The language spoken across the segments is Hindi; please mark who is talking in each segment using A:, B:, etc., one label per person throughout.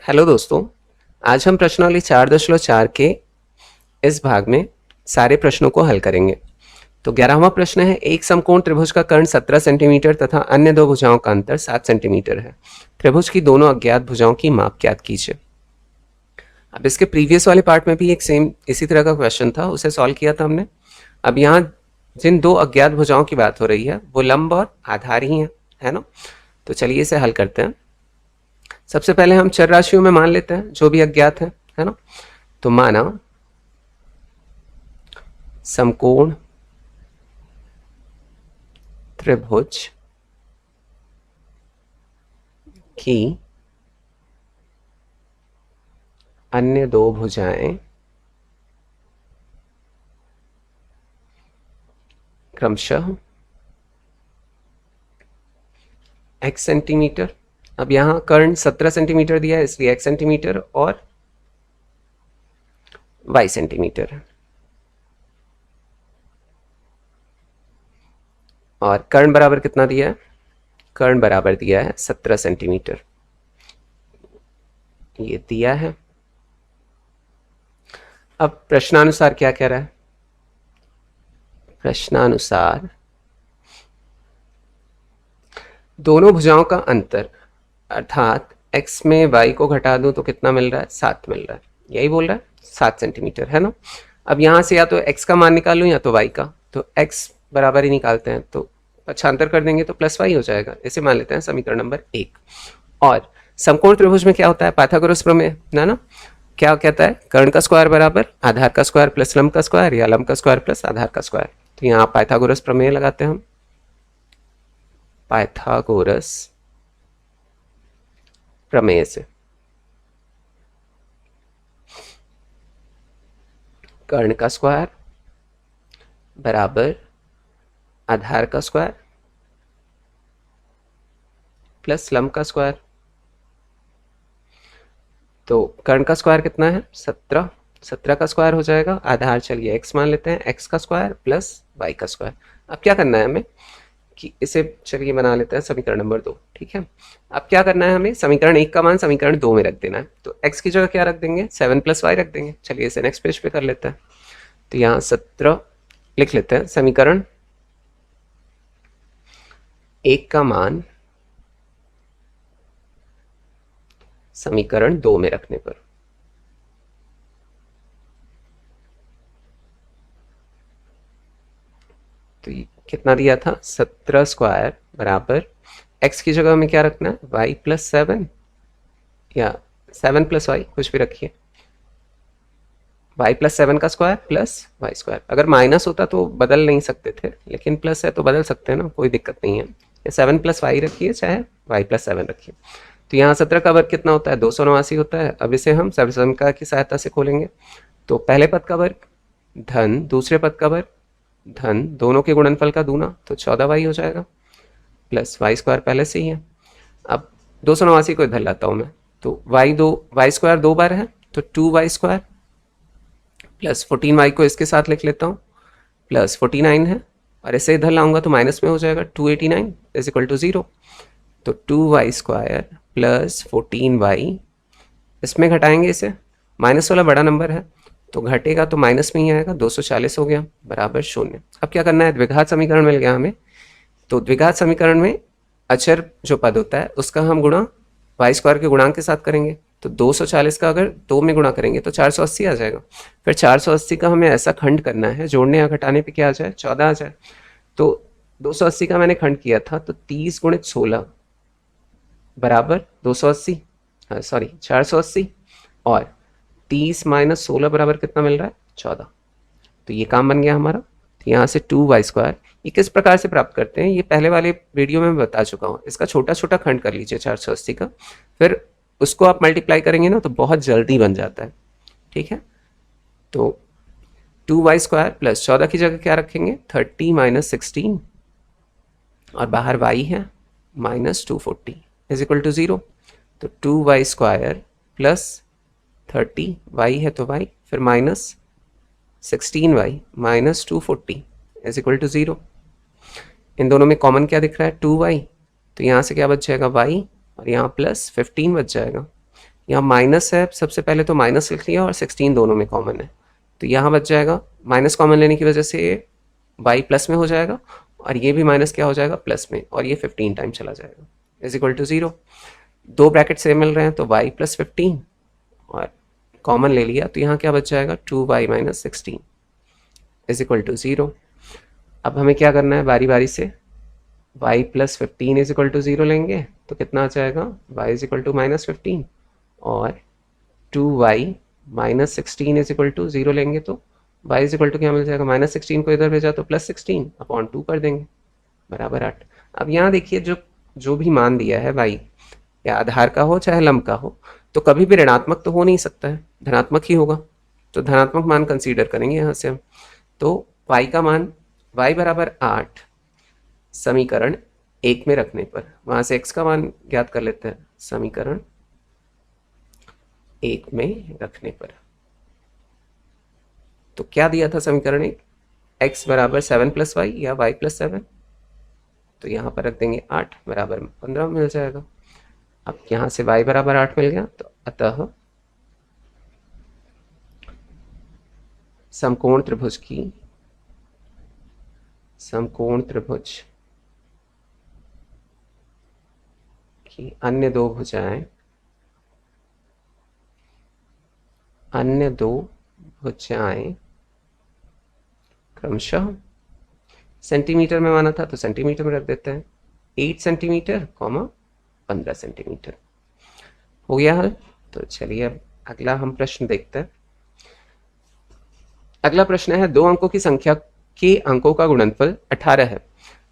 A: हेलो दोस्तों, आज हम प्रश्नावली 4.4 के इस भाग में सारे प्रश्नों को हल करेंगे। तो 11वां प्रश्न है, एक समकोण त्रिभुज का कर्ण 17 सेंटीमीटर तथा अन्य दो भुजाओं का अंतर 7 सेंटीमीटर है। त्रिभुज की दोनों अज्ञात भुजाओं की माप ज्ञात कीजिए। अब इसके प्रीवियस वाले पार्ट में भी एक सेम इसी तरह का क्वेश्चन था, उसे सॉल्व किया था हमने। अब यहाँ जिन दो अज्ञात भुजाओं की बात हो रही है वो लंब और आधार ही है ना। तो चलिए इसे हल करते हैं। सबसे पहले हम चर राशियों में मान लेते हैं जो भी अज्ञात है ना। तो माना समकोण त्रिभुज की अन्य दो भुजाएं क्रमशः x सेंटीमीटर, अब यहां कर्ण 17 सेंटीमीटर दिया है इसलिए x सेंटीमीटर और y सेंटीमीटर, और कर्ण बराबर कितना दिया है? कर्ण बराबर दिया है 17 सेंटीमीटर, ये दिया है। अब प्रश्नानुसार क्या कह रहा है? प्रश्नानुसार दोनों भुजाओं का अंतर, अर्थात x में y को घटा दूं तो कितना मिल रहा है? 7 मिल रहा है, यही बोल रहा है, 7 सेंटीमीटर है ना। अब यहां से या तो x का मान निकालूं या तो y का, तो x बराबर ही निकालते हैं तो पक्षांतर कर देंगे तो प्लस y हो जाएगा। इसे मान लेते हैं समीकरण नंबर 1। और समकोण त्रिभुज में क्या होता है? पाइथागोरस प्रमेय ना। क्या कहता है? कर्ण का स्क्वायर बराबर आधार का स्क्वायर प्लस लंब का स्क्वायर या लंब का स्क्वायर प्लस आधार का स्क्वायर। तो यहाँ पाइथागोरस प्रमेय लगाते हैं हम, पाइथागोरस प्रमेय से कर्ण का स्क्वायर बराबर आधार का स्क्वायर प्लस लंब का स्क्वायर। तो कर्ण का स्क्वायर कितना है? 17, 17 का स्क्वायर हो जाएगा, आधार चलिए x मान लेते हैं, x का स्क्वायर प्लस y का स्क्वायर। अब क्या करना है हमें कि इसे चलिए बना लेते हैं समीकरण नंबर 2, ठीक है। अब क्या करना है हमें? समीकरण 1 का मान समीकरण 2 में रख देना है। तो x की जगह क्या रख देंगे? 7 प्लस y रख देंगे। चलिए इसे नेक्स्ट पेज पे कर लेते हैं। तो यहाँ 17 लिख लेते हैं, समीकरण 1 का मान समीकरण 2 में रखने पर तो कितना दिया था? 17 स्क्वायर बराबर x की जगह में क्या रखना है? y प्लस 7 या 7 प्लस वाई, कुछ भी रखिए, y प्लस 7 का स्क्वायर प्लस वाई स्क्वायर। अगर माइनस होता तो बदल नहीं सकते थे, लेकिन प्लस है तो बदल सकते हैं ना, कोई दिक्कत नहीं है। ये 7 प्लस वाई रखिए चाहे y प्लस 7 रखिए। तो यहाँ 17 का वर्ग कितना होता है? 289 होता है। अब इसे हम सर्वसमीकरण की सहायता से खोलेंगे। तो पहले पद का वर्ग धन दूसरे पद का वर्ग धन दोनों के गुणनफल का दूना, तो 14y हो जाएगा प्लस वाई स्क्वायर पहले से ही है। अब 289 को इधर लाता हूँ मैं, तो वाई स्क्वायर 2 बार है तो 2y स्क्वायर प्लस 14y को इसके साथ लिख लेता हूँ प्लस 49 है, और इसे इधर लाऊंगा तो माइनस में हो जाएगा, 289 इज इक्वल टू 0। तो 2y स्क्वायर प्लस 14y, इसमें घटाएंगे इसे, माइनस वाला बड़ा नंबर है तो घटेगा तो माइनस में ही आएगा, 240 हो गया बराबर 0। अब क्या करना है? द्विघात समीकरण मिल गया हमें। तो द्विघात समीकरण में अचर जो पद होता है उसका हम गुणा वाई स्क्वायर के गुणांक के साथ करेंगे। तो 240 का अगर 2 में गुणा करेंगे तो 480 आ जाएगा। फिर 480 का हमें ऐसा खंड करना है, जोड़ने या घटाने पे क्या आ जाए? 14 आ जाए। तो 280 का मैंने खंड किया था, तो 30 गुणित 16 बराबर 280, सॉरी 480, और 30 माइनस 16 बराबर कितना मिल रहा है? 14। तो ये काम बन गया हमारा। तो यहाँ से 2y स्क्वायर, ये किस प्रकार से प्राप्त करते हैं ये पहले वाले वीडियो में मैं बता चुका हूँ। इसका छोटा छोटा खंड कर लीजिए 480 का, फिर उसको आप मल्टीप्लाई करेंगे ना तो बहुत जल्दी बन जाता है, ठीक है। तो 2y स्क्वायर प्लस 14 की जगह क्या रखेंगे? 30 माइनस 16, और बाहर y है माइनस 240 इज इक्वल टू 0। तो 2y स्क्वायर प्लस 30, y है तो y, फिर minus 16y minus 240 is equal to 0। इन दोनों में कॉमन क्या दिख रहा है? 2y, तो यहाँ से क्या बच जाएगा? y, और यहाँ प्लस 15 बच जाएगा। यहाँ माइनस है, सबसे पहले तो माइनस लिख लिया और 16 दोनों में कॉमन है, तो यहाँ बच जाएगा माइनस कॉमन लेने की वजह से ये y प्लस में हो जाएगा और ये भी माइनस क्या हो जाएगा प्लस में, और ये 15 टाइम चला जाएगा इज इक्वल टू 0। दो ब्रैकेट सेम मिल रहे हैं तो y प्लस 15 और कॉमन ले लिया तो यहाँ क्या बच जाएगा 2y minus 16 is equal to 0। अब हमें क्या करना है बारी बारी से, y plus 15 is equal to 0 लेंगे तो कितना आ जाएगा y is equal to minus 15 और 2y minus 16 is equal to 0 लेंगे तो y इज इक्वल टू क्या मिल जाएगा, माइनस 16 को इधर भेजा तो प्लस 16 अपॉन 2 कर देंगे बराबर 8। अब यहाँ देखिए जो भी मान दिया है y या आधार का हो चाहे लंब का हो तो कभी भी ऋणात्मक तो हो नहीं सकता है, धनात्मक ही होगा, तो धनात्मक मान कंसीडर करेंगे यहाँ से हम। तो y का मान y बराबर 8 समीकरण 1 में रखने पर, वहाँ से x का मान ज्ञात कर लेते हैं समीकरण 1 में रखने पर। तो क्या दिया था समीकरण 1, x बराबर 7 प्लस वाई या y प्लस 7, तो यहाँ पर रख देंगे 8 बराबर 15 मिल जाएगा। अब यहाँ से y बराबर 8 मिल गया तो अतः समकोण त्रिभुज की अन्य दो भुजाएं क्रमशः सेंटीमीटर में माना था तो सेंटीमीटर में रख देते हैं, 8 सेंटीमीटर 15 सेंटीमीटर। हो गया हल। तो चलिए अब अगला हम प्रश्न देखते हैं। अगला प्रश्न है, दो अंकों की संख्या के अंकों का गुणनफल 18 है।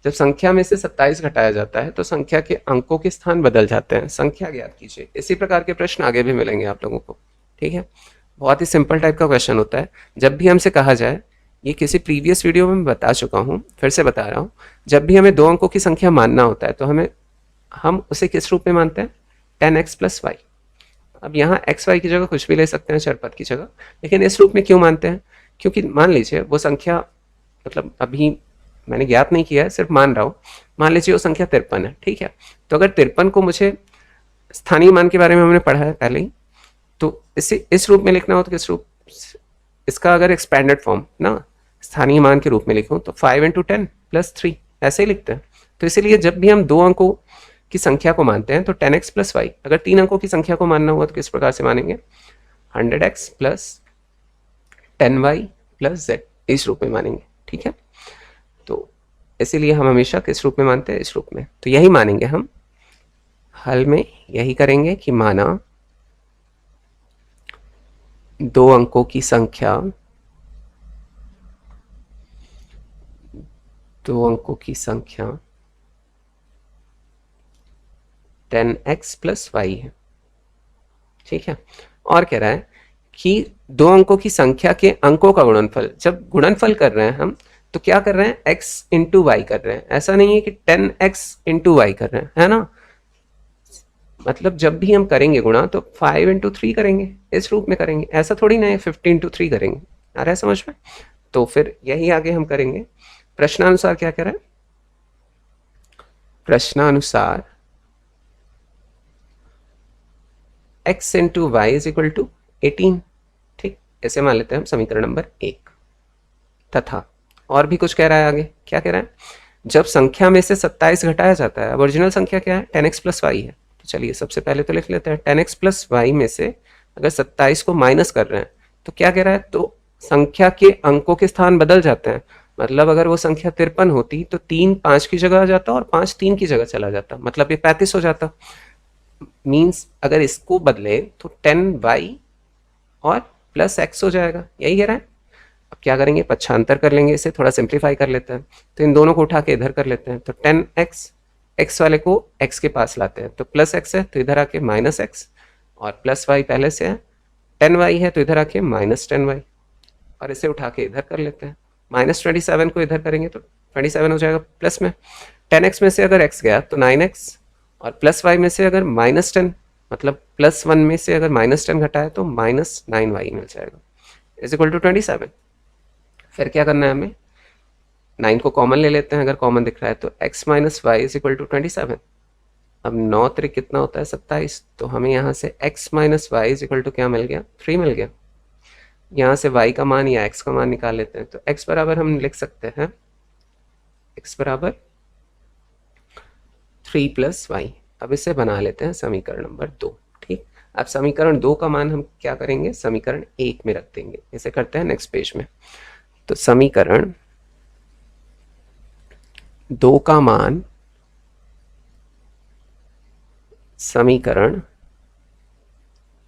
A: जब संख्या में से 27 घटाया जाता है तो संख्या के अंकों के स्थान बदल जाते हैं, संख्या ज्ञात कीजिए। इसी प्रकार के प्रश्न आगे भी मिलेंगे आप लोगों को, ठीक है। बहुत ही सिंपल टाइप का क्वेश्चन होता है। जब भी हमसे कहा जाए, ये किसी प्रीवियस वीडियो में बता चुका हूँ, फिर से बता रहा हूँ, जब भी हमें दो अंकों की संख्या मानना होता है तो हम उसे किस रूप में मानते हैं, 10x प्लस वाई। अब यहाँ एक्स वाई की जगह कुछ भी ले सकते हैं, चरपद की जगह, लेकिन इस रूप में क्यों मानते हैं, क्योंकि मान लीजिए वो संख्या, मतलब अभी मैंने ज्ञात नहीं किया है, सिर्फ मान रहा हूँ, मान लीजिए वो संख्या 53 है, ठीक है। तो अगर 53 को मुझे स्थानीय मान के बारे में हमने पढ़ा है पहले ही, तो इसे इस रूप में लिखना हो तो किस रूप, इसका अगर एक्सपेंडेड फॉर्म ना स्थानीय मान के रूप में लिखूं तो 5 × 10 + 3 ऐसे ही लिखते हैं। तो इसीलिए जब भी हम दो अंकों की संख्या को मानते हैं तो 10x प्लस वाई, अगर तीन अंकों की संख्या को मानना हुआ तो किस प्रकार से मानेंगे, 100x plus 10y plus z, इस रूप में मानेंगे, ठीक है। तो इसीलिए हम हमेशा किस रूप में मानते हैं, इस रूप में। तो यही मानेंगे हम हल में, यही करेंगे कि माना दो अंकों की संख्या 10x प्लस वाई है, ठीक है। और कह रहा है कि दो अंकों की संख्या के अंकों का गुणनफल, जब गुणनफल कर रहे हैं हम तो क्या कर रहे हैं, x इंटू वाई कर रहे हैं, ऐसा नहीं है कि 10x इंटू वाई कर रहे हैं, है ना। मतलब जब भी हम करेंगे गुणा तो 5 × 3 करेंगे, इस रूप में करेंगे, ऐसा थोड़ी ना है 50 × 3 करेंगे, आ रहा है समझ में। तो फिर यही आगे हम करेंगे। प्रश्नानुसार क्या कह रहा है, प्रश्नानुसार x into y is equal to 18, ठीक, ऐसे मान लेते हैं हम समीकरण नंबर 1। तथा और भी कुछ कह रहा है आगे, क्या कह रहा है, जब संख्या में से 27 घटाया जाता है, अब ओरिजिनल संख्या क्या है, 10x प्लस वाई है, तो चलिए सबसे पहले तो लिख लेते हैं 10x प्लस वाई में से अगर 27 को माइनस कर रहे हैं तो क्या कह रहा है, तो संख्या के अंकों के स्थान बदल जाते हैं। मतलब अगर वो संख्या 53 होती तो 3 5 की जगह आ जाता और 5 3 की जगह चला जाता, मतलब ये 35 हो जाता। मीन्स अगर इसको बदले तो 10y और प्लस x हो जाएगा, यही कह रहा है। अब क्या करेंगे, पक्षांतर कर लेंगे, इसे थोड़ा सिंप्लीफाई कर लेते हैं, तो इन दोनों को उठा के इधर कर लेते हैं। तो 10x, x वाले को x के पास लाते हैं तो प्लस x है तो इधर आके माइनस x, और प्लस y पहले से है, 10y है तो इधर आके माइनस 10y, और इसे उठा के इधर कर लेते हैं। माइनस 27 को इधर करेंगे तो 27 हो जाएगा प्लस में, 10x में से अगर x गया तो 9x, और प्लस y में से अगर माइनस 10, मतलब प्लस 1 में से अगर माइनस 10 घटाए तो माइनस 9y मिल जाएगा इज इक्वल टू 27। फिर क्या करना है हमें, 9 को कॉमन ले लेते हैं, अगर कॉमन दिख रहा है तो x minus y is equal to 27। अब 9 त्रिक कितना होता है 27, तो हमें यहाँ से x minus y is equal to क्या मिल गया 3 मिल गया। यहाँ से y का मान या x का मान निकाल लेते हैं, तो x बराबर हम लिख सकते हैं x बराबर 3 प्लस वाई। अब इसे बना लेते हैं समीकरण नंबर 2। ठीक, अब समीकरण 2 का मान हम क्या करेंगे समीकरण 1 में रख देंगे। इसे करते हैं नेक्स्ट पेज में। तो समीकरण 2 का मान समीकरण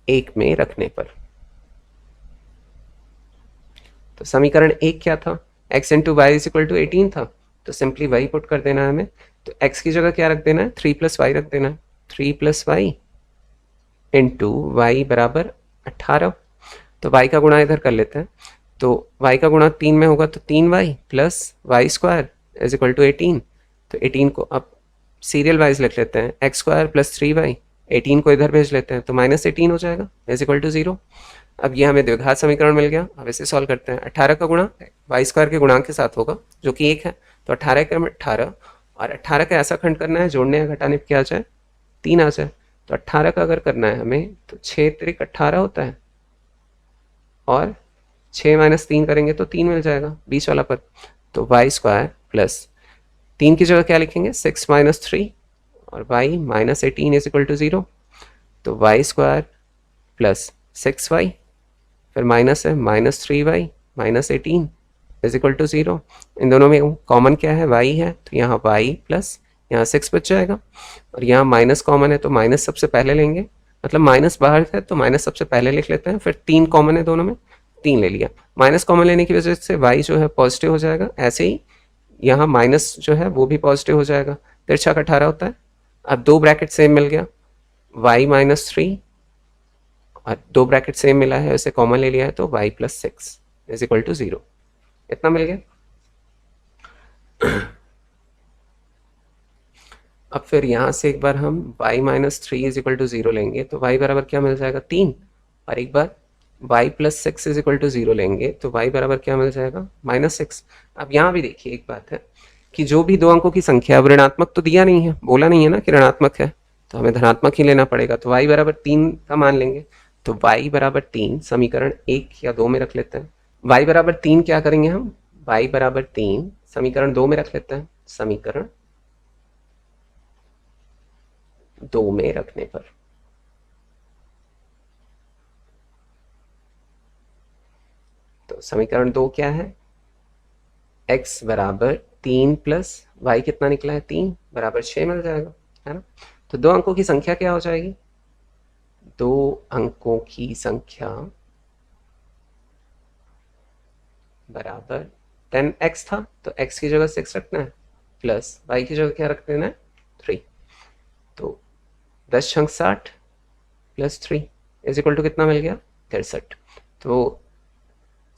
A: 1 में रखने पर, तो समीकरण 1 क्या था x into y is equal to 18 था, तो सिंपली वही पुट कर देना है हमें। तो x की जगह क्या रख देना है 3 प्लस वाई रख देना है, 3 प्लस वाई इंटू वाई बराबर 18। तो y का गुणा इधर कर लेते हैं, तो y का गुणा 3 में होगा तो 3y plus y square is equal to 18। तो 18 को अब सीरियल वाइज लिख लेते हैं, एक्स स्क्वायर प्लस 3y, 18 को इधर भेज लेते हैं तो -18 हो जाएगा इज इक्वल टू 0। अब ये हमें द्विघात समीकरण मिल गया। अब इसे सॉल्व करते हैं। 18 का गुणा वाई स्क्वायर के गुणांक के साथ होगा जो कि 1 है, तो 18 का 18, और 18 का ऐसा खंड करना है जोड़ने या घटाने पर क्या आ जाए 3 आ जाए। तो 18 का अगर करना है हमें तो 6 त्रिक 18 होता है, और 6 माइनस 3 करेंगे तो 3 मिल जाएगा बीच वाला पद। तो वाई स्क्वायर प्लस 3 की जगह क्या लिखेंगे 6 माइनस 3, और वाई -18 इज इक्वल टू 0। तो वाई स्क्वायर प्लस 6y, फिर माइनस है -3y -18 इज इक्वल टू 0। इन दोनों में कॉमन क्या है y है, तो यहाँ y प्लस यहाँ 6 बच जाएगा, और यहाँ माइनस कॉमन है तो माइनस सबसे पहले लेंगे, मतलब माइनस बाहर है तो माइनस सबसे पहले लिख लेते हैं। फिर 3 कॉमन है दोनों में, 3 ले लिया। माइनस कॉमन लेने की वजह से y जो है पॉजिटिव हो जाएगा, ऐसे ही यहाँ माइनस जो है वो भी पॉजिटिव हो जाएगा। 3 का 18 होता है। अब 2 ब्रैकेट सेम मिल गया, y -3 और 2 ब्रैकेट सेम मिला है, उसे कॉमन ले लिया है तो y plus 6 is equal to 0, इतना मिल गया। अब फिर यहाँ से एक बार हम y -3 इज इक्वल टू 0 लेंगे तो y बराबर क्या मिल जाएगा 3, और एक बार y plus 6 is equal to 0 लेंगे तो y बराबर क्या मिल जाएगा -6। अब यहाँ भी देखिए एक बात है कि जो भी 2 अंकों की संख्या, अब ऋणात्मक तो दिया नहीं है, बोला नहीं है ना कि ऋणात्मक है, तो हमें धनात्मक ही लेना पड़ेगा। तो y बराबर 3 का मान लेंगे, तो y बराबर 3 समीकरण 1 या 2 में रख लेते हैं। y बराबर 3 क्या करेंगे हम, y बराबर 3 समीकरण 2 में रख लेते हैं। समीकरण 2 में रखने पर तो समीकरण 2 क्या है, x बराबर 3 प्लस y कितना निकला है 3 बराबर 6 मिल जाएगा, है ना। तो 2 अंकों की संख्या क्या हो जाएगी, 2 अंकों की संख्या बराबर 10x था तो x की जगह 6 रखना है, प्लस y की जगह क्या रख देना है 3। तो 10 छंग 60 प्लस 3 इज इक्वल टू कितना मिल गया 63। तो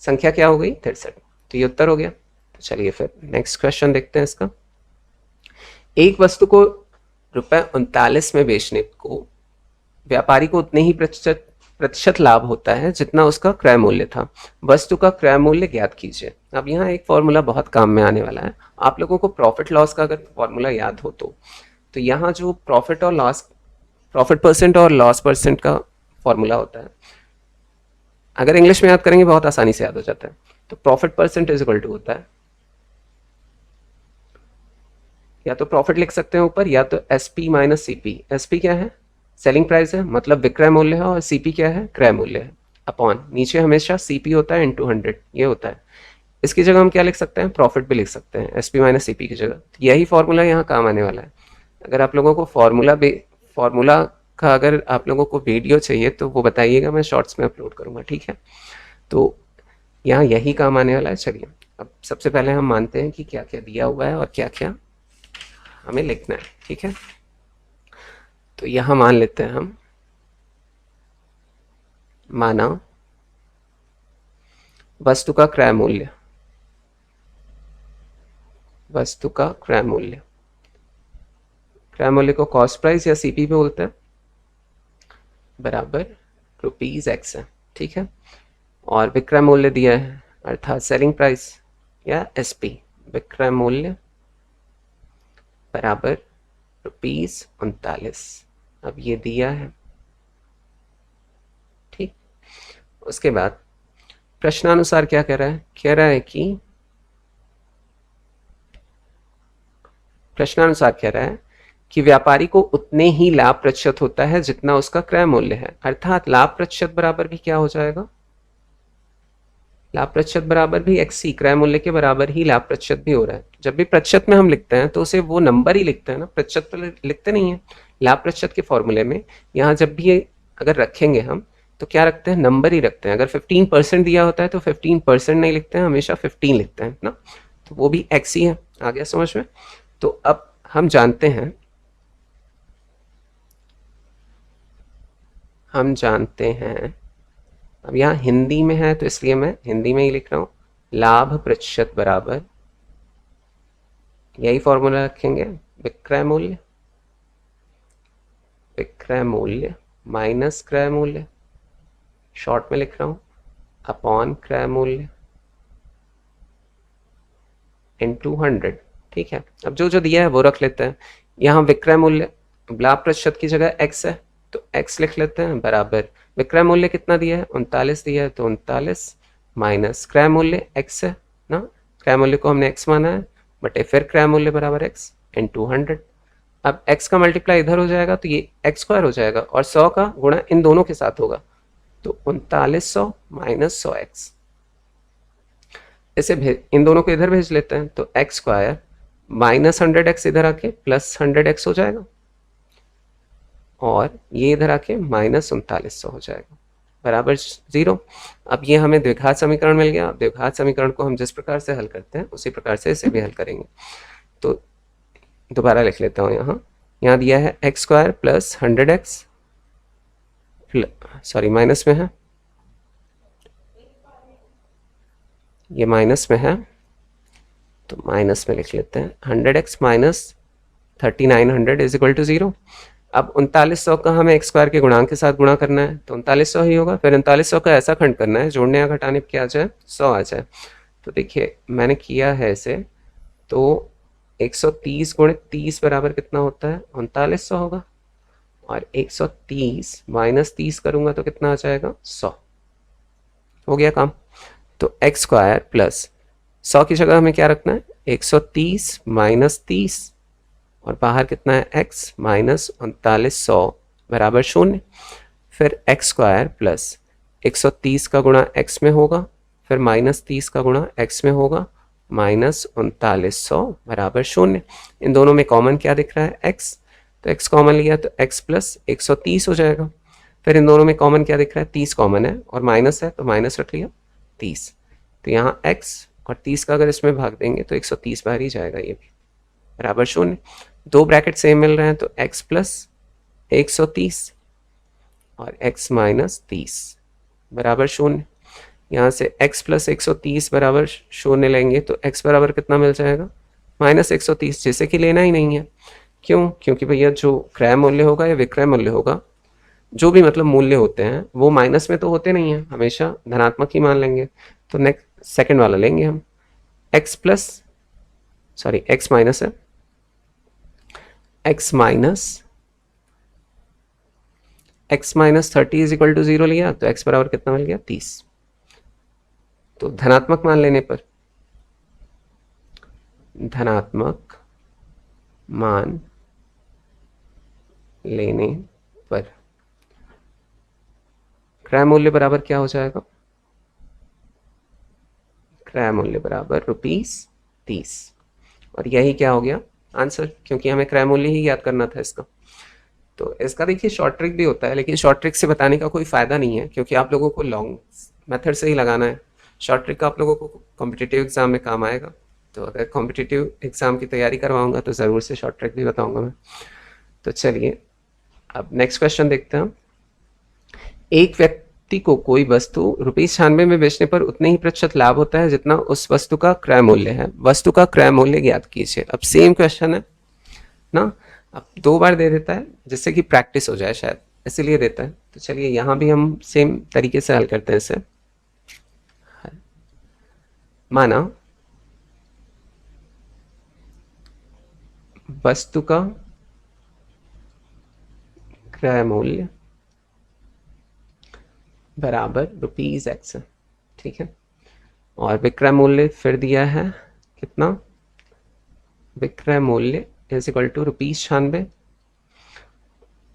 A: संख्या क्या हो गई 63, तो ये उत्तर हो गया। तो चलिए फिर नेक्स्ट क्वेश्चन देखते हैं इसका। एक वस्तु को ₹39 में बेचने को व्यापारी को उतने ही प्रतिशत लाभ होता है जितना उसका क्रय मूल्य था। वस्तु का क्रय मूल्य ज्ञात कीजिए। अब यहाँ एक फॉर्मूला बहुत काम में आने वाला है। आप लोगों को प्रॉफिट लॉस का अगर फॉर्मूला याद हो तो यहाँ जो प्रॉफिट परसेंट और लॉस परसेंट का फॉर्मूला होता है, अगर इंग्लिश में याद करेंगे बहुत आसानी से याद हो जाता है। तो profit percent is equal to होता है, या तो प्रॉफिट लिख सकते हैं ऊपर, या तो एसपी माइनस सीपी। एसपी क्या है, सेलिंग प्राइस है, मतलब विक्रय मूल्य है, और सीपी क्या है, क्रय मूल्य है, अपॉन नीचे हमेशा सीपी होता है इनटू 100 ये होता है। इसकी जगह हम क्या लिख सकते हैं, प्रॉफिट भी लिख सकते हैं एसपी माइनस सीपी की जगह। यही फॉर्मूला यहाँ काम आने वाला है। अगर आप लोगों को फॉर्मूला का अगर आप लोगों को वीडियो चाहिए तो वो बताइएगा, मैं शॉर्ट्स में अपलोड करूँगा, ठीक है। तो यहाँ यही काम आने वाला है। चलिए अब सबसे पहले हम मानते हैं कि क्या क्या दिया हुआ है और क्या क्या हमें लिखना है, ठीक है। तो यहाँ मान लेते हैं हम, माना वस्तु का क्रय मूल्य, वस्तु का क्रय मूल्य, क्रय मूल्य को कॉस्ट प्राइस या सीपी पे बोलते हैं, बराबर ₹x है, ठीक है। और विक्रय मूल्य दिया है अर्थात सेलिंग प्राइस या एसपी, विक्रय मूल्य बराबर ₹39। अब ये दिया है, ठीक। उसके बाद प्रश्नानुसार क्या कह रहा है, कह रहा है कि प्रश्नानुसार कह रहा है कि व्यापारी को उतने ही लाभ प्रतिशत होता है जितना उसका क्रय मूल्य है, अर्थात लाभ प्रतिशत बराबर भी क्या हो जाएगा, लाभ प्रतिशत बराबर भी XC, क्रय मूल्य के बराबर ही लाभ प्रतिशत भी हो रहा है। जब भी प्रतिशत में हम लिखते हैं तो उसे वो नंबर ही लिखते हैं ना, प्रतिशत तो लिखते नहीं है। लाभ प्रतिशत के फॉर्मूले में यहाँ जब भी अगर रखेंगे हम तो क्या रखते हैं, नंबर ही रखते हैं। अगर 15% दिया होता है तो 15% नहीं लिखते हैं, हमेशा 15 लिखते हैं ना, तो वो भी XC है। आ गया समझ में। तो अब हम जानते हैं अब यहाँ हिंदी में है तो इसलिए मैं हिंदी में ही लिख रहा हूँ, लाभ प्रतिशत बराबर, यही फॉर्मूला रखेंगे, विक्रय मूल्य माइनस क्रय मूल्य, शॉर्ट में लिख रहा हूँ, अपॉन क्रय मूल्य इनटू 100। ठीक है, अब जो जो दिया है वो रख लेते हैं। यहाँ विक्रय मूल्य, लाभ प्रतिशत की जगह x है तो x लिख लेते हैं, बराबर विक्रय मूल्य कितना दिया है, 39 दिया है, तो 39 माइनस क्रय मूल्य x है ना, क्रय मूल्य को हमने x माना है, बटे फिर क्रय मूल्य बराबर x इंटू 100। अब x का मल्टीप्लाई इधर हो जाएगा तो ये x² हो जाएगा, और 100 का गुणा इन दोनों के साथ होगा, तो 3900 माइनस 100x, इसे इन दोनों को इधर भेज लेते हैं, तो x² माइनस 100x इधर आके प्लस 100x हो जाएगा, और ये इधर आके माइनस 3900 हो जाएगा, बराबर 0। अब ये हमें द्विघात समीकरण मिल गया। द्विघात समीकरण को हम जिस प्रकार से हल करते हैं उसी प्रकार से इसे भी हल करेंगे। तो दोबारा लिख लेता हूँ, यहाँ दिया है x² plus 100x, sorry minus में है, ये माइनस में है तो माइनस में लिख लेते हैं, 100x minus 3900 is equal to 0। अब 3900 का हमें x² के गुणांक के साथ गुणा करना है, तो 3900 ही होगा। फिर 3900 का ऐसा खंड करना है, जोड़ने या घटाने पर क्या आ जाए, 100 आ जाए। तो देखिए मैंने किया है इसे, तो 130 गुणित 30 बराबर कितना होता है, 3900 होगा, और 130 माइनस 30 करूंगा तो कितना आ जाएगा, 100। हो गया काम। तो x² प्लस 100 की जगह हमें क्या रखना है, 130 माइनस 30, और बाहर कितना है x माइनस 3900 बराबर 0। फिर x² प्लस 130 का गुणा x में होगा, फिर माइनस 30 का गुणा x में होगा, माइनस 3900 बराबर 0। इन दोनों में कॉमन क्या दिख रहा है, x, तो x कॉमन लिया तो x प्लस 130 हो जाएगा। फिर इन दोनों में कॉमन क्या दिख रहा है, 30 कॉमन है, और माइनस है तो माइनस रख लिया 30, तो यहाँ x और 30 का अगर इसमें भाग देंगे तो 130 बाहर ही जाएगा, ये भी बराबर 0। दो ब्रैकेट सेम मिल रहे हैं तो x प्लस 130 और x माइनस 30 बराबर 0। यहाँ से x प्लस 130 बराबर 0 लेंगे तो x बराबर कितना मिल जाएगा, माइनस 130, जैसे कि लेना ही नहीं है। क्यों, क्योंकि भैया जो क्रय मूल्य होगा या विक्रय मूल्य होगा, जो भी मतलब मूल्य होते हैं वो माइनस में तो होते नहीं हैं, हमेशा धनात्मक ही मान लेंगे। तो नेक्स्ट सेकंड वाला लेंगे हम, x plus, sorry x minus है, x minus 30 is equal to 0 लिया तो x बराबर कितना मिल गया, 30। तो धनात्मक मान लेने पर, धनात्मक मान लेने पर क्रय मूल्य बराबर क्या हो जाएगा, क्रय मूल्य बराबर ₹30। और यही क्या हो गया आंसर, क्योंकि हमें क्रय मूल्य ही याद करना था इसका। तो इसका देखिए शॉर्ट ट्रिक भी होता है, लेकिन शॉर्ट ट्रिक से बताने का कोई फ़ायदा नहीं है, क्योंकि आप लोगों को लॉन्ग मेथड से ही लगाना है। शॉर्ट ट्रिक का आप लोगों को कॉम्पिटिटिव एग्जाम में काम आएगा, तो अगर कॉम्पिटिटिव एग्जाम की तैयारी करवाऊंगा तो ज़रूर से शॉर्ट ट्रिक भी बताऊंगा मैं। तो चलिए अब नेक्स्ट क्वेश्चन देखते हैं। एक व्यक्ति को कोई वस्तु ₹96 में बेचने पर उतने ही प्रतिशत लाभ होता है जितना उस वस्तु का क्रय मूल्य है। वस्तु का क्रय मूल्य ज्ञात कीजिए। अब सेम क्वेश्चन है ना, अब 2 बार दे देता है जिससे कि प्रैक्टिस हो जाए, शायद इसीलिए देता है। तो चलिए यहाँ भी हम सेम तरीके से हल करते हैं इसे। माना वस्तु का विक्रय मूल्य बराबर ₹x है, ठीक है। और विक्रय मूल्य फिर दिया है कितना, विक्रय मूल्य इज इक्वल टू ₹96,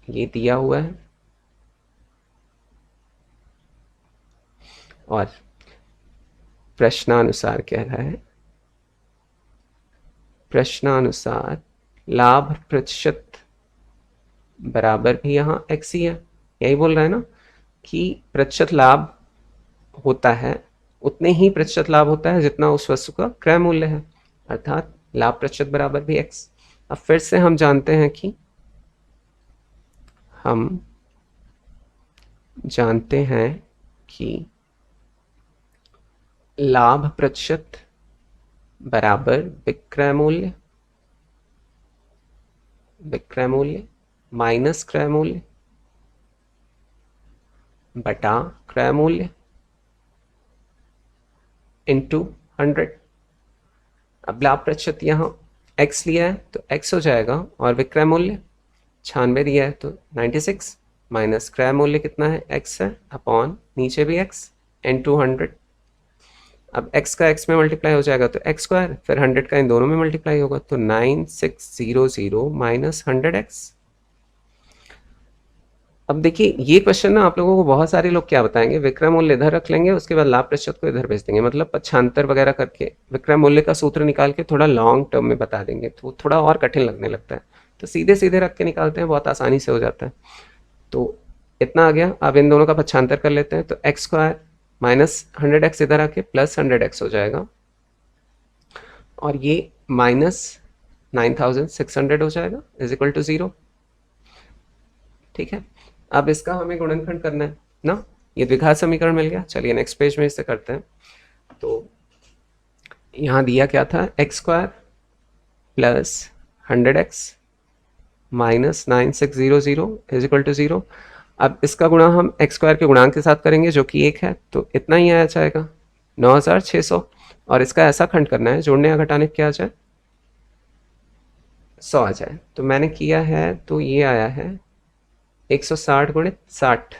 A: ये दिया हुआ है। और प्रश्नानुसार कह रहा है, प्रश्नानुसार लाभ प्रतिशत बराबर भी यहाँ x ही है, यही बोल रहा है ना कि प्रतिशत लाभ होता है, उतने ही प्रतिशत लाभ होता है जितना उस वस्तु का क्रय मूल्य है, अर्थात लाभ प्रतिशत बराबर भी x। अब फिर से हम जानते हैं कि लाभ प्रतिशत बराबर विक्रय मूल्य, विक्रय मूल्य माइनस क्रय मूल्य बटा क्रय मूल्य इंटू 100। अब लाभ प्रतिशत यहाँ x लिया है तो x हो जाएगा, और विक्रय मूल्य 96 दिया है तो 96 माइनस क्रय मूल्य कितना है, x है, अपॉन नीचे भी x इंटू 100। अब x का x में मल्टीप्लाई हो जाएगा तो x स्क्वायर, फिर 100 का इन दोनों में मल्टीप्लाई होगा तो 9600 माइनस 100x। अब देखिए ये क्वेश्चन ना आप लोगों को बहुत सारे लोग क्या बताएंगे, विक्रय मूल्य इधर रख लेंगे, उसके बाद लाभ प्रतिशत को इधर भेज देंगे, मतलब पक्षांतर वगैरह करके विक्रय मूल्य का सूत्र निकाल के थोड़ा लॉन्ग टर्म में बता देंगे, तो थोड़ा और कठिन लगने लगता है। तो सीधे सीधे रख के निकालते हैं, बहुत आसानी से हो जाता है। तो इतना आ गया, अब इन दोनों का पक्षांतर कर लेते हैं, तो एक्स स्क्वायर माइनस 100x इधर आके प्लस 100x हो जाएगा, और ये माइनस 9600 हो जाएगा इज इक्वल टू 0, ठीक है। अब इसका हमें गुणनखंड करना है ना, ये द्विघात समीकरण मिल गया। चलिए नेक्स्ट पेज में इसे करते हैं। तो यहाँ दिया क्या था, x square plus 100x minus 9600 is equal to 0। अब इसका गुणा हम एक्स स्क्वायर के गुणांक के साथ करेंगे जो कि 1 है, तो इतना ही आया जाएगा 9600, और इसका ऐसा खंड करना है जोड़ने या घटाने क्या आ जाए, 100 आ जाए। तो मैंने किया है, तो ये आया है 160 गुणित 60,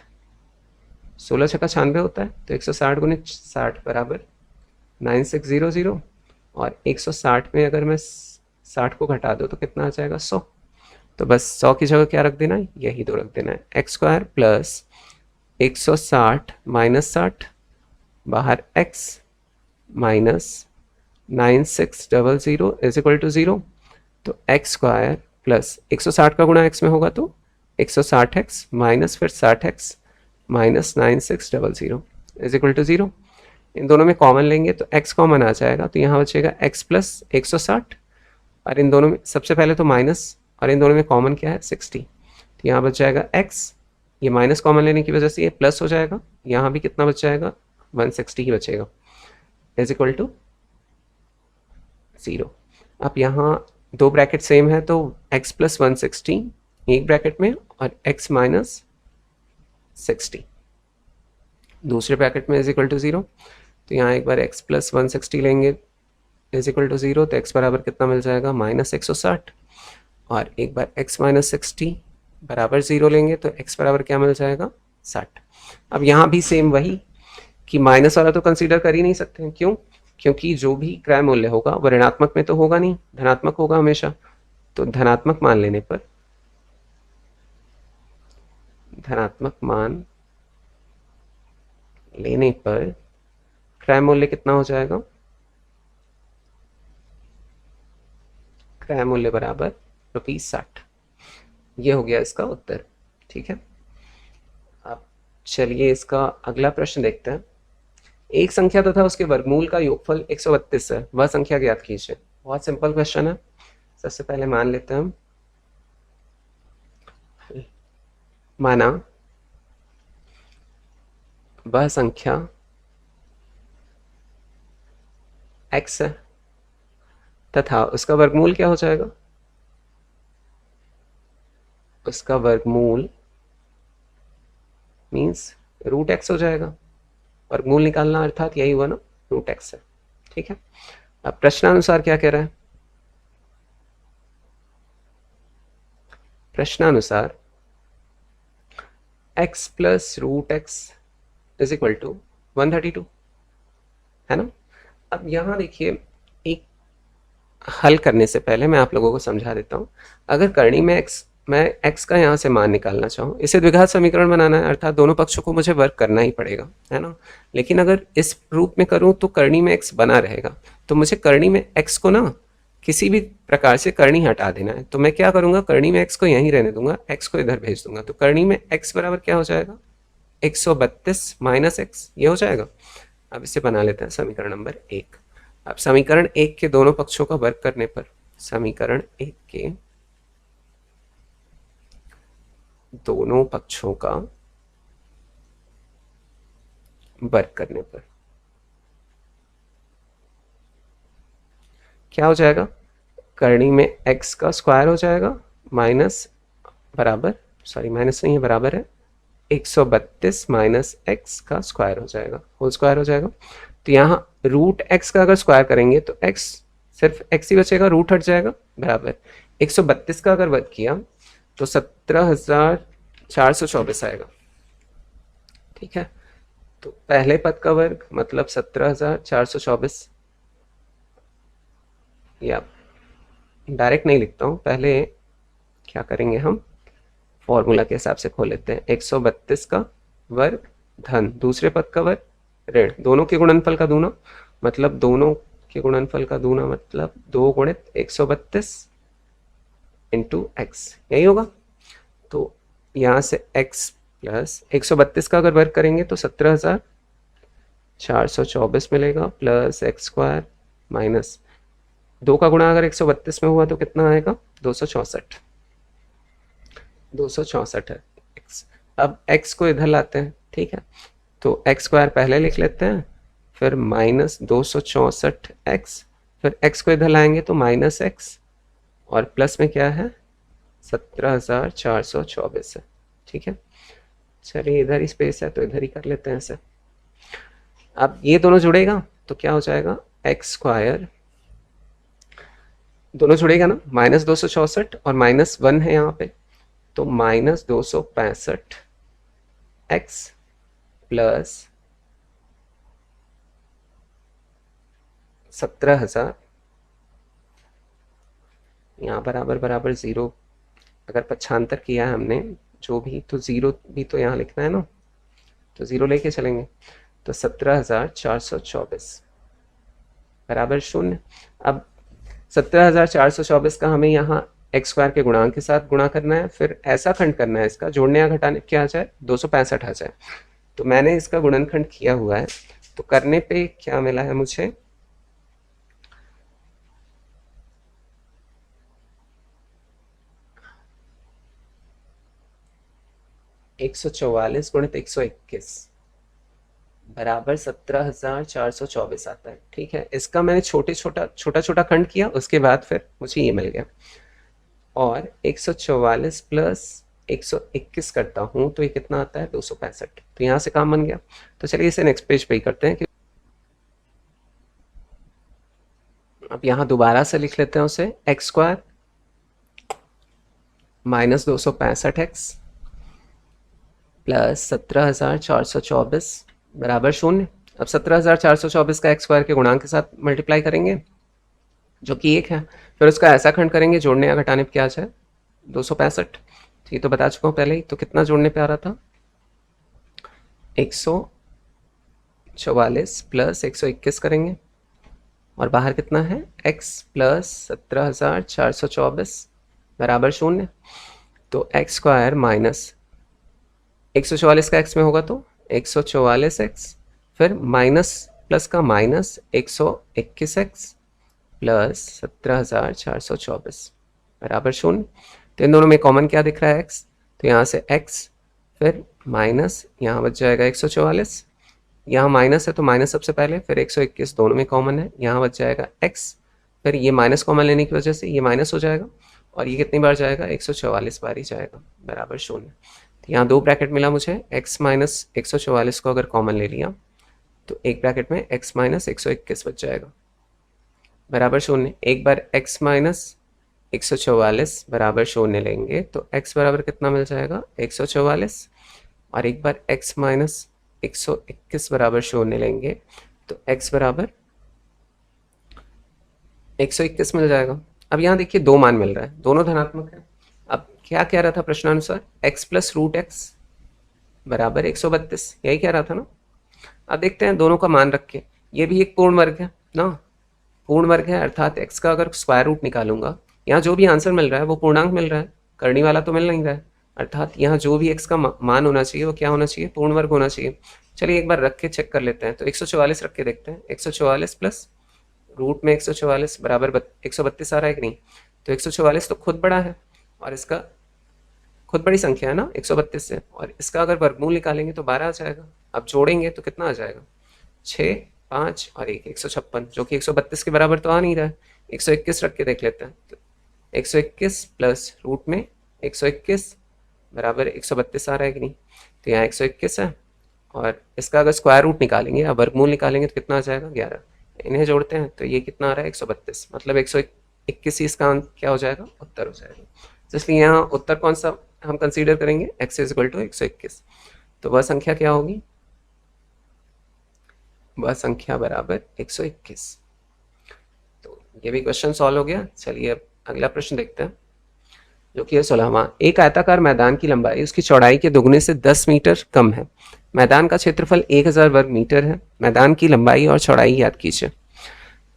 A: 16 छक्का 96 होता है, तो 160 गुणित 60 बराबर 9600, और 160 में अगर मैं 60 को घटा दूँ तो कितना आ जाएगा, 100। तो बस 100 की जगह क्या रख देना है, यही दो रख देना है, एक्स स्क्वायर प्लस 160 माइनस 60, बाहर x minus 9600 is equal to 0। तो एक्स स्क्वायर प्लस 160 का गुणा x में होगा तो 160x माइनस फिर 60x minus 9600 is equal to 0। इन दोनों में कॉमन लेंगे तो x कॉमन आ जाएगा, तो यहाँ बचेगा x प्लस 160, और इन दोनों में सबसे पहले तो माइनस, और इन दोनों में कॉमन क्या है 60, तो यहाँ बच जाएगा x, ये माइनस कॉमन लेने की वजह से ये प्लस हो जाएगा, यहाँ भी कितना बच जाएगा 160 ही बचेगा इज इक्वल टू 0। अब यहाँ दो ब्रैकेट सेम है तो x प्लस 160 एक ब्रैकेट में, और x माइनस 60 दूसरे ब्रैकेट में इज इक्वल टू 0। तो यहाँ एक बार x प्लस 160 लेंगे इज इक्वल टू 0, तो x बराबर कितना मिल जाएगा माइनस 160, और एक बार x माइनस 60 बराबर 0 लेंगे तो x बराबर क्या मिल जाएगा 60। अब यहाँ भी सेम वही कि माइनस वाला तो कंसीडर कर ही नहीं सकते, क्यों, क्योंकि जो भी क्रय मूल्य होगा वो ऋणात्मक में तो होगा नहीं, धनात्मक होगा हमेशा। तो धनात्मक मान लेने पर, धनात्मक मान लेने पर क्रय मूल्य कितना हो जाएगा, क्रय मूल्य बराबर ₹60। ये हो गया इसका उत्तर, ठीक है। अब चलिए इसका अगला प्रश्न देखते हैं। एक संख्या तथा उसके वर्गमूल का योगफल 132 है, वह संख्या ज्ञात कीजिए। बहुत सिंपल क्वेश्चन है। सबसे पहले मान लेते हैं हम, माना वह संख्या x है तथा उसका वर्गमूल क्या हो जाएगा, उसका वर्गमूल मीन्स √x हो जाएगा। वर्गमूल निकालना अर्थात यही हुआ ना, √x है, ठीक है। अब प्रश्नानुसार क्या कह रहा है, प्रश्नानुसार x plus root x is equal to 132, है ना। अब यहाँ देखिए, एक हल करने से पहले मैं आप लोगों को समझा देता हूँ। अगर करनी में मैं x का यहाँ से मान निकालना चाहूँ, इसे द्विघात समीकरण बनाना है, अर्थात दोनों पक्षों को मुझे वर्क करना ही पड़ेगा, है ना। लेकिन अगर इस रूप में करूँ तो करनी में x बना रहेगा, तो मुझे करनी में x को ना किसी भी प्रकार से करनी हटा देना है। तो मैं क्या करूँगा, करनी में x को यहीं रहने दूंगा, x को इधर भेज दूंगा। तो करनी में x बराबर क्या हो जाएगा, 132 माइनस एक्स, ये हो जाएगा। अब इसे बना लेते हैं समीकरण नंबर 1। अब समीकरण 1 के दोनों पक्षों का वर्ग करने पर, समीकरण 1 के दोनों पक्षों का वर्ग करने पर क्या हो जाएगा, करनी में x का स्क्वायर हो जाएगा माइनस बराबर, सॉरी माइनस नहीं है, बराबर है 132 माइनस एक्स का स्क्वायर हो जाएगा, होल स्क्वायर हो जाएगा। तो यहाँ रूट एक्स का अगर स्क्वायर करेंगे तो एक्स, सिर्फ एक्स ही बचेगा, रूट हट जाएगा, बराबर 132 का अगर वर्ग किया तो 17,424 आएगा, ठीक है। तो पहले पद का वर्ग मतलब 17,424, या डायरेक्ट नहीं लिखता हूँ, पहले क्या करेंगे हम, फॉर्मूला के हिसाब से खोल लेते हैं। 132 का वर्ग धन दूसरे पद का वर्ग ऋण, दोनों के गुणनफल का दूना, मतलब दोनों के गुणनफल का दूना मतलब 2 गुणित 132 इंटू एक्स, यही होगा। तो यहाँ से x प्लस 132 का अगर वर्ग करेंगे तो 17,424 मिलेगा, प्लस एक्स स्क्वायर माइनस 2 का गुणा अगर 132 में हुआ तो कितना आएगा, 264, 264 है x। अब x को इधर लाते हैं, ठीक है। तो एक्स स्क्वायर पहले लिख लेते हैं, फिर माइनस 264x, फिर x को इधर लाएंगे तो माइनस x, और प्लस में क्या है 17,424 है, ठीक है। चलिए इधर ही स्पेस है तो इधर ही कर लेते हैं इसे। अब ये दोनों जुड़ेगा तो क्या हो जाएगा, एक्स स्क्वायर, दोनों जुड़ेगा ना, माइनस 264 और माइनस 1 है यहाँ पे, तो माइनस 265 एक्स प्लस 17,000, यहाँ बराबर बराबर ज़ीरो, अगर पक्षांतर किया है हमने जो भी, तो ज़ीरो भी तो यहाँ लिखना है ना, तो ज़ीरो लेके चलेंगे। तो 17,424 बराबर 0। अब 17,424 का हमें यहाँ एक्स स्क्वायर के गुणांक के साथ गुणा करना है, फिर ऐसा खंड करना है इसका, जोड़ने या घटाने क्या आ जाए, 265 आ जाए। तो मैंने इसका गुणनखंड किया हुआ है, तो करने पे क्या मिला है मुझे, 144 गुणित 121 बराबर 17,424 आता है, ठीक है। इसका मैंने छोटा छोटा खंड किया, उसके बाद फिर मुझे ये मिल गया। और 144 प्लस 121 करता हूँ तो ये कितना आता है, 265। तो यहाँ से काम बन गया। तो चलिए इसे नेक्स्ट पेज पे ही करते हैं। अब यहाँ दोबारा से लिख लेते हैं उसे, x square minus 265x plus 17,424 बराबर 0। अब 17,424 का एक्स स्क्वायर के गुणांक के साथ मल्टीप्लाई करेंगे जो कि 1 है, फिर उसका ऐसा खंड करेंगे जोड़ने या घटाने पे क्या आ जाए, 265। ये तो बता चुका हूँ पहले ही। तो कितना जोड़ने पे आ रहा था, 144 प्लस 121 करेंगे, और बाहर कितना है, x प्लस 17,424 बराबर 0। तो एक्स स्क्वायर माइनस 144 का x में होगा तो 144x, फिर माइनस प्लस का माइनस 121x प्लस 17,424 बराबर 0। तो इन दोनों में कॉमन क्या दिख रहा है, x, तो यहाँ से x, फिर माइनस यहाँ बच जाएगा 144, यहाँ माइनस है तो माइनस सबसे पहले, फिर 121 दोनों में कॉमन है, यहाँ बच जाएगा x, फिर ये माइनस कॉमन लेने की वजह से ये माइनस हो जाएगा, और ये कितनी बार जाएगा, 144 बार ही जाएगा, बराबर 0। तो यहाँ 2 ब्रैकेट मिला मुझे, x माइनस 144 को अगर कॉमन ले लिया तो एक ब्रैकेट में x माइनस 121 बच जाएगा, बराबर 0। एक बार x माइनस 144 बराबर 0 लेंगे तो x बराबर कितना मिल जाएगा, 144 और एक बार x माइनस 121 बराबर शून्य लेंगे तो x बराबर 121 मिल जाएगा। अब यहाँ देखिए दो मान मिल रहा है, दोनों धनात्मक है। अब क्या कह रहा था प्रश्नानुसार, x प्लस रूट एक्स बराबर 132, यही कह रहा था ना। अब देखते हैं दोनों का मान रख के, ये भी एक पूर्ण वर्ग है ना, पूर्ण वर्ग है अर्थात x का अगर स्क्वायर रूट निकालूंगा, यहाँ जो भी आंसर मिल रहा है वो पूर्णांक मिल रहा है, करने वाला तो मिल नहीं रहा है, अर्थात यहाँ जो भी x का मान होना चाहिए वो क्या होना चाहिए, पूर्ण वर्ग होना चाहिए। चलिए एक बार रख के चेक कर लेते हैं। तो 144 रख के देखते हैं, 144 प्लस रूट में 144 बराबर 132 आ रहा है कि नहीं। तो 144 तो खुद बड़ा है और इसका खुद बड़ी संख्या है ना 132 से, और इसका अगर वर्गमूल निकालेंगे तो 12 आ जाएगा। अब जोड़ेंगे तो कितना आ जाएगा, 6, 5 और 1, 156, जो कि 132 के बराबर तो आ नहीं रहा है। 121 रख के देख लेते हैं। तो 121 प्लस रूट में 121 बराबर 132 आ रहा है कि नहीं। तो यहाँ 121 है और इसका अगर स्क्वायर रूट निकालेंगे या वर्गमूल निकालेंगे तो कितना आ जाएगा, 11। इन्हें जोड़ते हैं तो ये कितना आ रहा है, 132, मतलब 121 ही इसका क्या हो जाएगा, उत्तर हो जाएगा। तो इसलिए यहाँ उत्तर कौन सा हम कंसीडर करेंगे, x इज इक्वल टू 121। तो वह संख्या क्या होगी, वह संख्या बराबर 121। तो ये भी क्वेश्चन सॉल्व हो गया। चलिए अब अगला प्रश्न देखते हैं, जो कि है 16वां। एक आयताकार मैदान की लंबाई उसकी चौड़ाई के दुगने से 10 मीटर कम है। मैदान का क्षेत्रफल 1000 वर्ग मीटर है। मैदान की लंबाई और चौड़ाई याद कीजिए।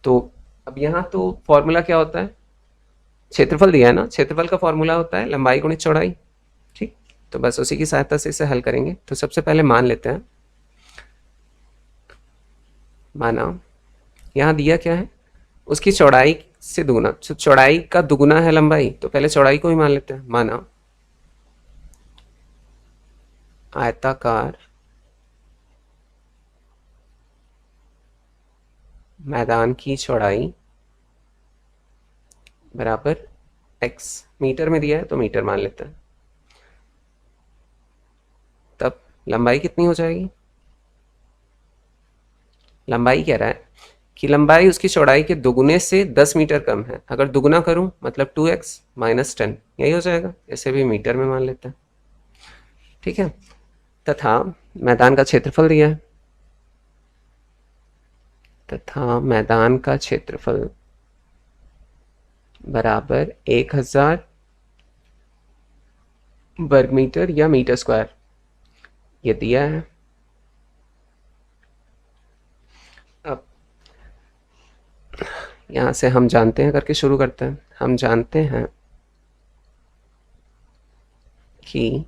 A: तो अब यहाँ तो फॉर्मूला क्या होता है, क्षेत्रफल दिया है ना, क्षेत्रफल का फॉर्मूला होता है लंबाई गुणित चौड़ाई। ठीक, तो बस उसी की सहायता से इसे हल करेंगे। तो सबसे पहले मान लेते हैं, माना यहाँ दिया क्या है, उसकी चौड़ाई से दुगुना, तो चौड़ाई का दुगुना है लंबाई, तो पहले चौड़ाई को ही मान लेते हैं। माना आयताकार मैदान की चौड़ाई बराबर x, मीटर में दिया है तो मीटर मान लेते हैं। तब लंबाई कितनी हो जाएगी, लंबाई कह रहा है कि लंबाई उसकी चौड़ाई के दुगुने से 10 मीटर कम है। अगर दुगुना करूं मतलब 2x माइनस 10, यही हो जाएगा। इसे भी मीटर में मान लेते हैं। ठीक है, तथा मैदान का क्षेत्रफल दिया है, तथा मैदान का क्षेत्रफल बराबर 1000 वर्ग मीटर या मीटर स्क्वायर, ये दिया है। अब यहां से हम जानते हैं, करके शुरू करते हैं। हम जानते हैं कि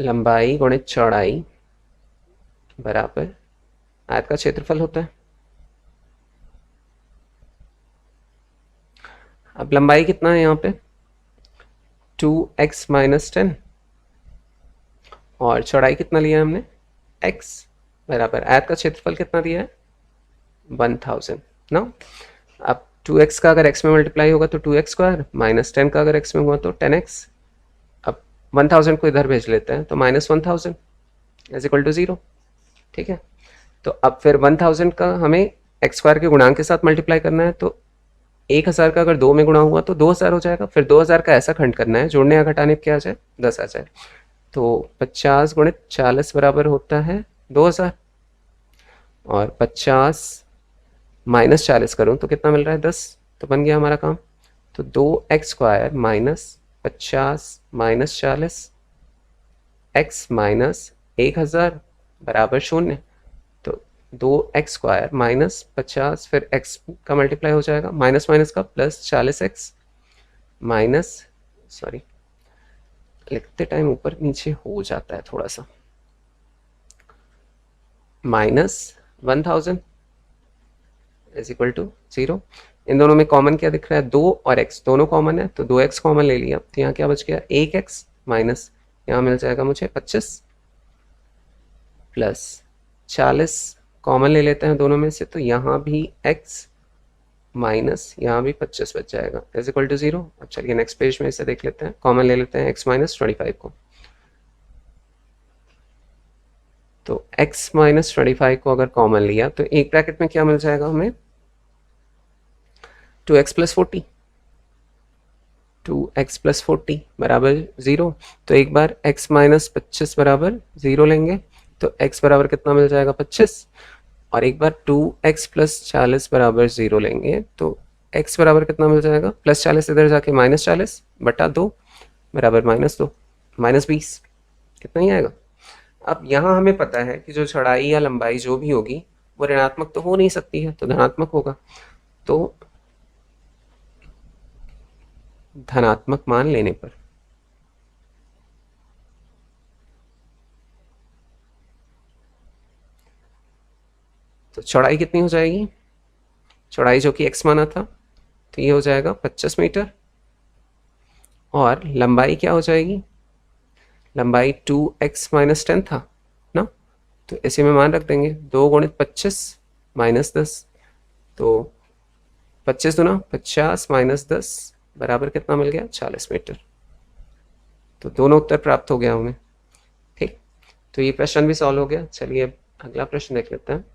A: लंबाई गुणित चौड़ाई बराबर आयत का क्षेत्रफल होता है। अब लंबाई कितना है यहाँ पे, 2x माइनस 10, और चौड़ाई कितना लिया है हमने, x, बराबर आयत का क्षेत्रफल कितना दिया है, 1000 ना। अब 2x का अगर x में मल्टीप्लाई होगा तो 2x स्क्वायर, माइनस 10 का अगर x में हुआ तो 10x। अब 1000 को इधर भेज लेते हैं तो माइनस 1000 इज इक्वल टू 0। ठीक है, तो अब फिर 1000 का हमें x स्क्वायर के गुणांक के साथ मल्टीप्लाई करना है। तो 1000 का अगर 2 में गुणा हुआ तो 2000 हो जाएगा। फिर 2000 का ऐसा खंड करना है, जोड़ने या घटाने क्या आ जाए, 10 आ जाए। तो 50 गुणित 40 बराबर होता है 2000, और 50 माइनस 40 करूँ तो कितना मिल रहा है, 10। तो बन गया हमारा काम। तो 2x square minus 50 minus 40 x minus 1000 बराबर 0। तो 2x स्क्वायर माइनस 50, फिर x का मल्टीप्लाई हो जाएगा, माइनस माइनस का प्लस 40x माइनस, सॉरी लिखते टाइम ऊपर नीचे हो जाता है थोड़ा सा, माइनस 1000 इज इक्वल टू 0। इन दोनों में कॉमन क्या दिख रहा है, 2 और x दोनों कॉमन है, तो 2x कॉमन ले लिया। तो यहाँ क्या बच गया, 1x माइनस, यहाँ मिल जाएगा मुझे 25 प्लस 40 कॉमन ले लेते हैं दोनों में से, तो यहाँ भी x माइनस यहाँ भी 25 बच जाएगा इज इक्वल टू 0। अब चलिए नेक्स्ट पेज में इसे देख लेते हैं, कॉमन ले लेते हैं x माइनस 25 को। तो x माइनस 25 को अगर कॉमन लिया तो एक ब्रैकेट में क्या मिल जाएगा हमें, 2x प्लस 40। 2x प्लस 40 बराबर 0। तो एक बार x माइनस 25 बराबर 0 लेंगे तो x बराबर कितना मिल जाएगा 25। और एक बार 2x प्लस 40 बराबर 0 लेंगे तो x बराबर कितना मिल जाएगा प्लस 40 इधर जाके माइनस 40 बटा 2 बराबर -2 -20 कितना ही आएगा। अब यहाँ हमें पता है कि जो चौड़ाई या लंबाई जो भी होगी वो ऋणात्मक तो हो नहीं सकती है, तो धनात्मक होगा। तो धनात्मक मान लेने पर तो चौड़ाई कितनी हो जाएगी, चौड़ाई जो कि x माना था तो ये हो जाएगा 25 मीटर। और लंबाई क्या हो जाएगी, लंबाई 2x माइनस 10 था ना, तो इसे में मान रख देंगे 2 गुणित 25 माइनस 10। तो 25 दूना 50 माइनस 10 बराबर कितना मिल गया 40 मीटर। तो दोनों उत्तर प्राप्त हो गया हमें। ठीक, तो ये प्रश्न भी सॉल्व हो गया। चलिए अब अगला प्रश्न देख लेते हैं।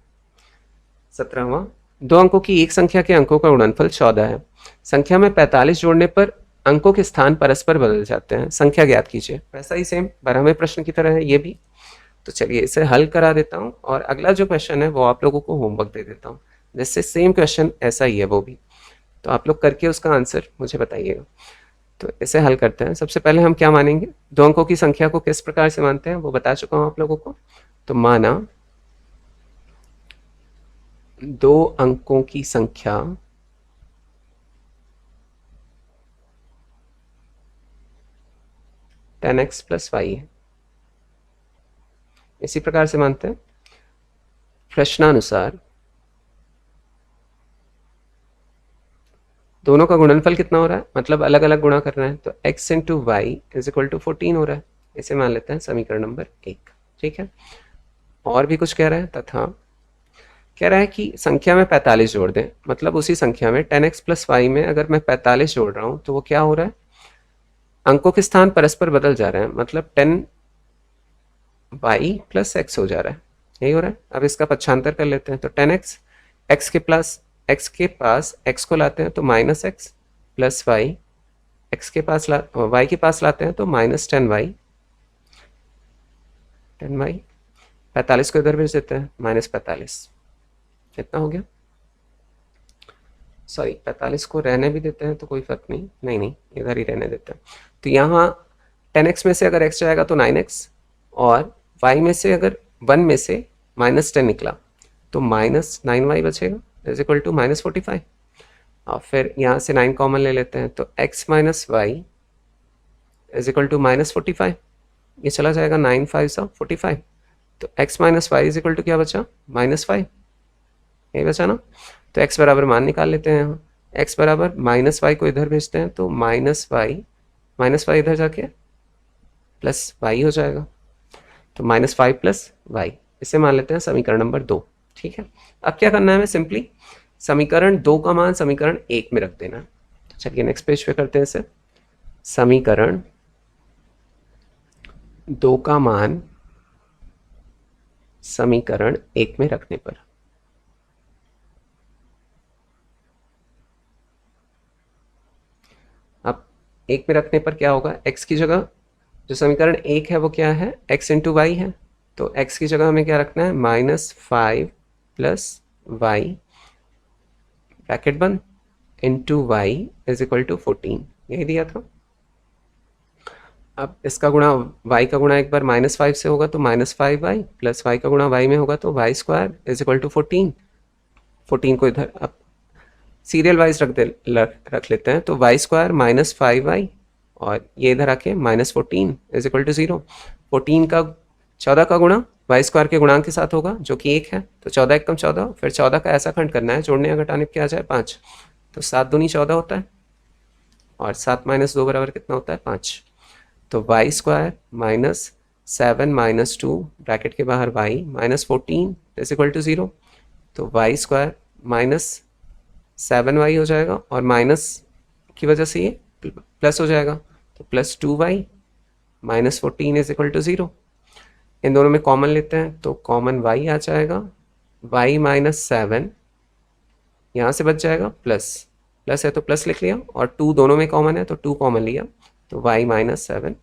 A: 17वां, दो अंकों की एक संख्या के अंकों का गुणनफल 14 है। संख्या में 45 जोड़ने पर अंकों के स्थान परस्पर बदल जाते हैं, संख्या ज्ञात कीजिए। वैसा ही सेम 12वें प्रश्न की तरह है ये भी। तो चलिए इसे हल करा देता हूँ और अगला जो क्वेश्चन है वो आप लोगों को होमवर्क दे देता हूँ, जिससे सेम क्वेश्चन ऐसा ही है वो भी। तो आप लोग करके उसका आंसर मुझे बताइएगा। तो इसे हल करते हैं। सबसे पहले हम क्या मानेंगे, दो अंकों की संख्या को किस प्रकार से मानते हैं वो बता चुका हूँ आप लोगों को। तो माना दो अंकों की संख्या टेन एक्स प्लस वाई है, इसी प्रकार से मानते हैं। प्रश्नानुसार दोनों का गुणनफल कितना हो रहा है, मतलब अलग अलग गुणा कर रहे हैं, तो x into y is equal to 14 हो रहा है। इसे मान लेते हैं समीकरण नंबर 1। ठीक है, और भी कुछ कह रहा है, तथा कह रहा है कि संख्या में 45 जोड़ दें, मतलब उसी संख्या में 10x प्लस वाई में अगर मैं 45 जोड़ रहा हूं तो वो क्या हो रहा है, अंकों के स्थान परस्पर बदल जा रहे हैं, मतलब 10y प्लस एक्स हो जा रहा है, यही हो रहा है। अब इसका पक्षांतर कर लेते हैं, तो 10x x के प्लस x के पास x को लाते हैं तो minus x plus y, x के पास y के पास लाते हैं तो माइनस 10y 45 को इधर भेज देते हैं -45, कितना हो गया, सॉरी 45 को रहने भी देते हैं तो कोई फर्क नहीं, नहीं इधर ही रहने देते हैं। तो यहाँ 10x में से अगर x जाएगा तो 9x, और y में से अगर 1 में से -10 निकला तो -9y बचेगा इज इक्वल टू -45। और फिर यहाँ से 9 कॉमन ले लेते हैं तो x minus y is equal to -45, ये चला जाएगा 9 5 सा 45। तो x minus y is equal to क्या बचा -5, यही बचा ना। तो x बराबर मान निकाल लेते हैं यहाँ, x बराबर -y को इधर भेजते हैं तो -y इधर जाके प्लस y हो जाएगा, तो -5 प्लस y, इसे मान लेते हैं समीकरण नंबर 2। ठीक है, अब क्या करना है, हमें सिंपली समीकरण 2 का मान समीकरण 1 में रख देना। तो चलिए नेक्स्ट पेज पे करते हैं इसे। समीकरण 2 का मान समीकरण 1 में रखने पर एक में रखने पर क्या होगा, x की जगह जो समीकरण 1 है वो क्या है, x इंटू वाई है, तो x की जगह हमें क्या रखना है -5 प्लस वाई ब्रैकेट बंद into y is equal to 14, यही दिया था। अब इसका गुणा y का गुणा एक बार -5 से होगा तो -5y प्लस y का गुणा y में होगा तो y square is equal to 14 को इधर अब सीरियल वाइज रख लेते हैं, तो वाई स्क्वायर -5y और ये इधर आके -14 इज इक्वल टू 0। 14 का गुणा वाई स्क्वायर के गुणांक के साथ होगा जो कि 1 है, तो 14 एकम 14, फिर 14 का ऐसा खंड करना है जोड़ने या घटाने पे आ जाए 5, तो 7 दूनी 14 होता है, और 7 माइनस 2 बराबर कितना होता है 5। तो वाई स्क्वायर -7 - 2 ब्रैकेट के बाहर वाई -14 इज इक्वल टू 0, तो वाई स्क्वायर -7y हो जाएगा और माइनस की वजह से ये प्लस हो जाएगा, तो +2y -14 इज इक्वल टू 0। इन दोनों में कॉमन लेते हैं तो कॉमन y आ जाएगा, y -7 यहाँ से बच जाएगा प्लस प्लस है तो प्लस लिख लिया, और 2 दोनों में कॉमन है तो 2 कॉमन लिया, तो y minus 7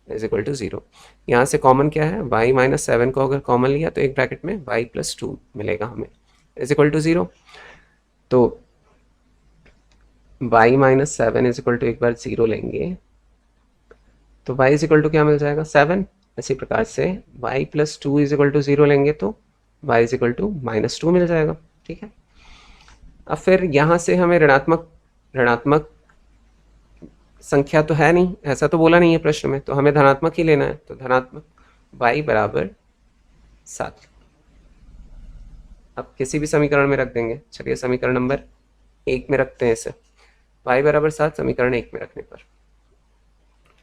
A: is equal to 0। यहाँ से कॉमन क्या है, y माइनस 7 को अगर कॉमन लिया तो एक ब्रैकेट में y प्लस 2 मिलेगा हमें, इज इक्वल टू 0। तो y minus 7 is equal to, एक बार 0 लेंगे तो y इज इक्वल टू क्या मिल जाएगा, 7। इसी प्रकार से y plus 2 is equal to 0 लेंगे तो y is equal to minus 2 मिल जाएगा। ठीक है, अब फिर यहाँ से हमें ऋणात्मक संख्या तो है नहीं, ऐसा तो बोला नहीं है प्रश्न में, तो हमें धनात्मक ही लेना है, तो धनात्मक y बराबर 7 अब किसी भी समीकरण में रख देंगे। चलिए समीकरण नंबर 1 में रखते हैं इसे, y बराबर 7 समीकरण 1 में रखने पर,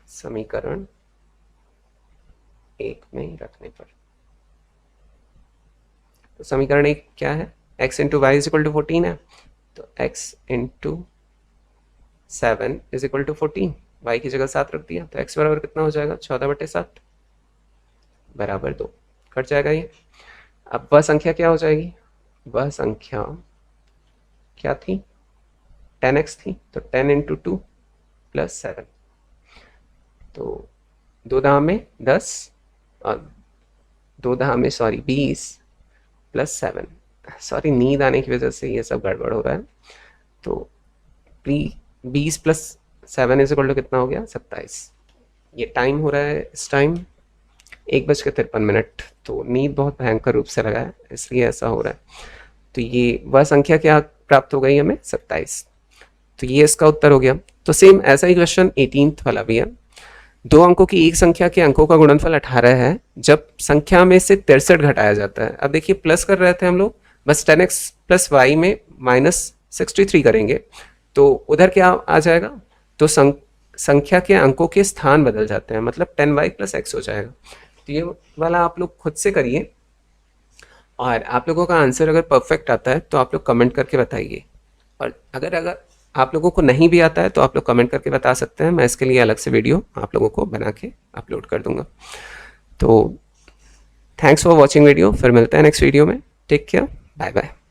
A: समीकरण 1 में रखने पर, तो समीकरण 1 क्या है, x into y is equal to 14 है, तो x into 7 is equal to 14, y की जगह 7 रख दिया, तो x बराबर कितना हो जाएगा, 14/7 बराबर 2, कट जाएगा ये। अब वह संख्या क्या हो जाएगी, वह संख्या क्या थी, 10x थी, तो 10 इंटू 2 प्लस 7, तो 2 दाम में 10 और 2 दाम में 20 प्लस 7, सॉरी नींद आने की वजह से ये सब गड़बड़ हो रहा है, तो 20 प्लस 7 इज इक्वल टू कितना हो गया, 27। ये टाइम हो रहा है इस टाइम 1:53, तो नींद बहुत भयंकर रूप से लगा है इसलिए ऐसा हो रहा है। तो ये वह संख्या क्या प्राप्त हो गई हमें, 27, तो ये इसका उत्तर हो गया। तो सेम ऐसा ही क्वेश्चन 18th वाला भी है। 2 अंकों की एक संख्या के अंकों का गुणनफल 18 है जब संख्या में से 63 घटाया जाता है। अब देखिए प्लस कर रहे थे हम लोग, बस 10x प्लस वाई में माइनस 63 करेंगे तो उधर क्या आ जाएगा, तो संख्या के अंकों के स्थान बदल जाते हैं, मतलब 10y प्लस x हो जाएगा। तो ये वाला आप लोग खुद से करिए, और आप लोगों का आंसर अगर परफेक्ट आता है तो आप लोग कमेंट करके बताइए, और अगर आप लोगों को नहीं भी आता है तो आप लोग कमेंट करके बता सकते हैं, मैं इसके लिए अलग से वीडियो आप लोगों को बना के अपलोड कर दूंगा। तो थैंक्स फॉर वॉचिंग वीडियो, फिर मिलते हैं नेक्स्ट वीडियो में, टेक केयर, बाय बाय।